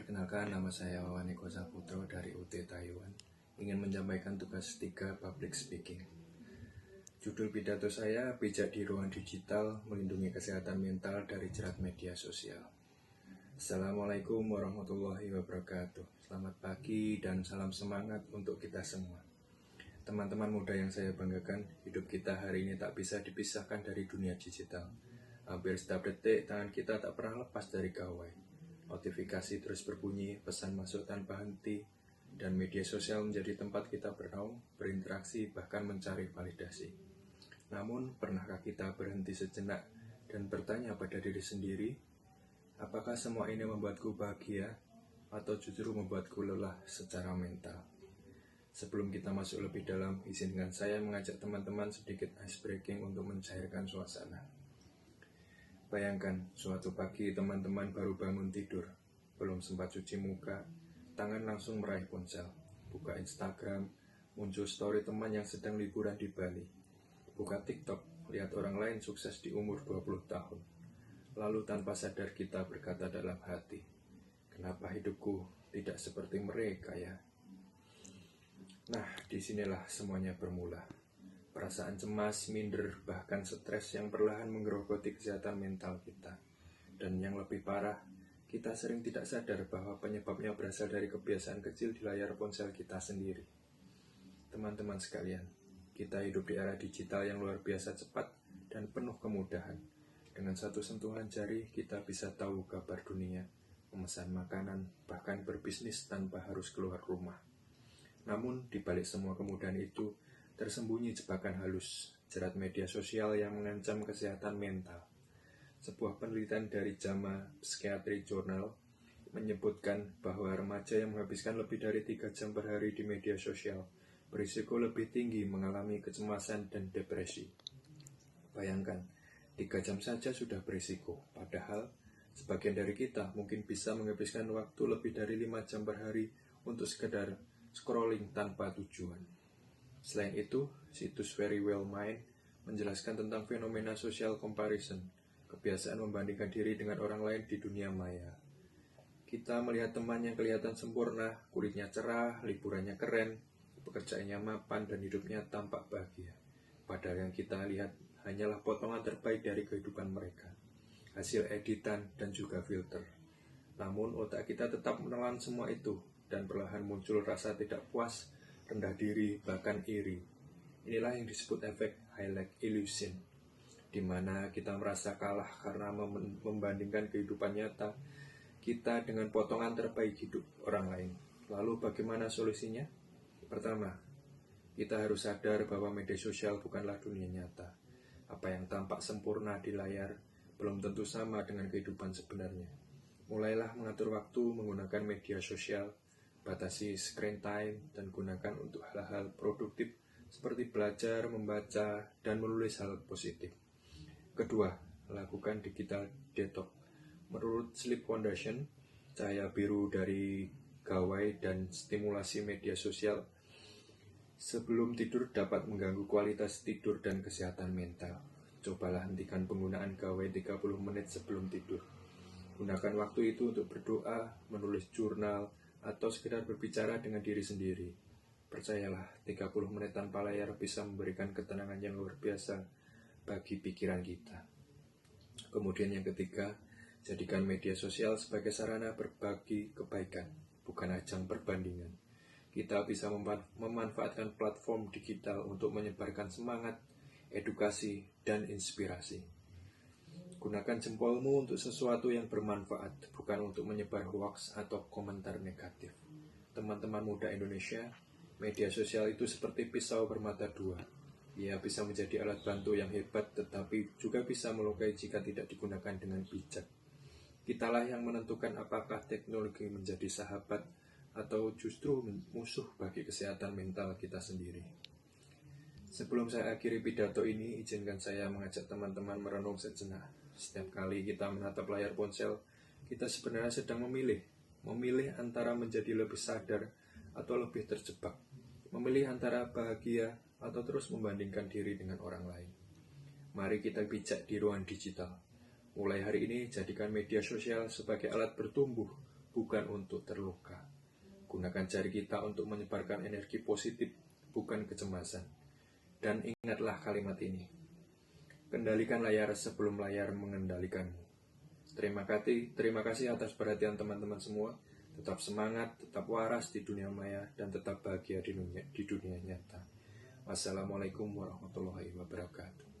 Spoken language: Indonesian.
Perkenalkan, nama saya Wawan Eko Saputro dari UT Taiwan. Ingin menyampaikan tugas 3 Public Speaking. Judul pidato saya, Bijak di Ruang Digital, Melindungi Kesehatan Mental dari Jerat Media Sosial. Assalamualaikum warahmatullahi wabarakatuh. Selamat pagi dan salam semangat untuk kita semua. Teman-teman muda yang saya banggakan, hidup kita hari ini tak bisa dipisahkan dari dunia digital. Hampir setiap detik, tangan kita tak pernah lepas dari gawai. Notifikasi terus berbunyi, pesan masuk tanpa henti, dan media sosial menjadi tempat kita bernaung, berinteraksi, bahkan mencari validasi. Namun, pernahkah kita berhenti sejenak dan bertanya pada diri sendiri, apakah semua ini membuatku bahagia, atau justru membuatku lelah secara mental? Sebelum kita masuk lebih dalam, izinkan saya mengajak teman-teman sedikit ice breaking untuk mencairkan suasana. Bayangkan, suatu pagi teman-teman baru bangun tidur, belum sempat cuci muka, tangan langsung meraih ponsel, buka Instagram, muncul story teman yang sedang liburan di Bali, buka TikTok, lihat orang lain sukses di umur 20 tahun. Lalu tanpa sadar kita berkata dalam hati, kenapa hidupku tidak seperti mereka ya? Nah, disinilah semuanya bermula. Perasaan cemas, minder, bahkan stres yang perlahan menggerogoti kesehatan mental kita. Dan yang lebih parah, kita sering tidak sadar bahwa penyebabnya berasal dari kebiasaan kecil di layar ponsel kita sendiri. Teman-teman sekalian, kita hidup di era digital yang luar biasa cepat dan penuh kemudahan. Dengan satu sentuhan jari, kita bisa tahu kabar dunia, memesan makanan, bahkan berbisnis tanpa harus keluar rumah. Namun, di balik semua kemudahan itu, tersembunyi jebakan halus, jerat media sosial yang mengancam kesehatan mental. Sebuah penelitian dari JAMA Psychiatry Journal menyebutkan bahwa remaja yang menghabiskan lebih dari 3 jam per hari di media sosial berisiko lebih tinggi mengalami kecemasan dan depresi. Bayangkan, 3 jam saja sudah berisiko, padahal sebagian dari kita mungkin bisa menghabiskan waktu lebih dari 5 jam per hari untuk sekedar scrolling tanpa tujuan. Selain itu, situs Very Well Mind menjelaskan tentang fenomena social comparison, kebiasaan membandingkan diri dengan orang lain di dunia maya. Kita melihat teman yang kelihatan sempurna, kulitnya cerah, liburannya keren, pekerjaannya mapan, dan hidupnya tampak bahagia. Padahal yang kita lihat hanyalah potongan terbaik dari kehidupan mereka, hasil editan dan juga filter. Namun otak kita tetap menelan semua itu, dan perlahan muncul rasa tidak puas, rendah diri, bahkan iri. Inilah yang disebut efek highlight illusion, di mana kita merasa kalah karena membandingkan kehidupan nyata kita dengan potongan terbaik hidup orang lain. Lalu bagaimana solusinya? Pertama, kita harus sadar bahwa media sosial bukanlah dunia nyata. Apa yang tampak sempurna di layar belum tentu sama dengan kehidupan sebenarnya. Mulailah mengatur waktu menggunakan media sosial, batasi screen time, dan gunakan untuk hal-hal produktif seperti belajar, membaca, dan menulis hal positif. Kedua, lakukan digital detox. Menurut Sleep Foundation, cahaya biru dari gawai dan stimulasi media sosial sebelum tidur dapat mengganggu kualitas tidur dan kesehatan mental. Cobalah hentikan penggunaan gawai 30 menit sebelum tidur. Gunakan waktu itu untuk berdoa, menulis jurnal, atau sekedar berbicara dengan diri sendiri. Percayalah, 30 menit tanpa layar bisa memberikan ketenangan yang luar biasa bagi pikiran kita. Kemudian yang ketiga, jadikan media sosial sebagai sarana berbagi kebaikan, bukan ajang perbandingan. Kita bisa memanfaatkan platform digital untuk menyebarkan semangat, edukasi, dan inspirasi. Gunakan jempolmu untuk sesuatu yang bermanfaat, bukan untuk menyebar hoax atau komentar negatif. Teman-teman muda Indonesia, media sosial itu seperti pisau bermata dua. Ia bisa menjadi alat bantu yang hebat, tetapi juga bisa melukai jika tidak digunakan dengan bijak. Kitalah yang menentukan apakah teknologi menjadi sahabat atau justru musuh bagi kesehatan mental kita sendiri. Sebelum saya akhiri pidato ini, izinkan saya mengajak teman-teman merenung sejenak. Setiap kali kita menatap layar ponsel, kita sebenarnya sedang memilih antara menjadi lebih sadar atau lebih terjebak, memilih antara bahagia atau terus membandingkan diri dengan orang lain. Mari kita bijak di ruang digital. Mulai hari ini, jadikan media sosial sebagai alat bertumbuh, bukan bukan untuk terluka. Gunakan jari kita untuk menyebarkan energi positif, bukan kecemasan. Dan ingatlah kalimat ini. Kendalikan layar sebelum layar mengendalikanmu. Terima kasih atas perhatian teman-teman semua. Tetap semangat, tetap waras di dunia maya, dan tetap bahagia di dunia nyata. Wassalamualaikum warahmatullahi wabarakatuh.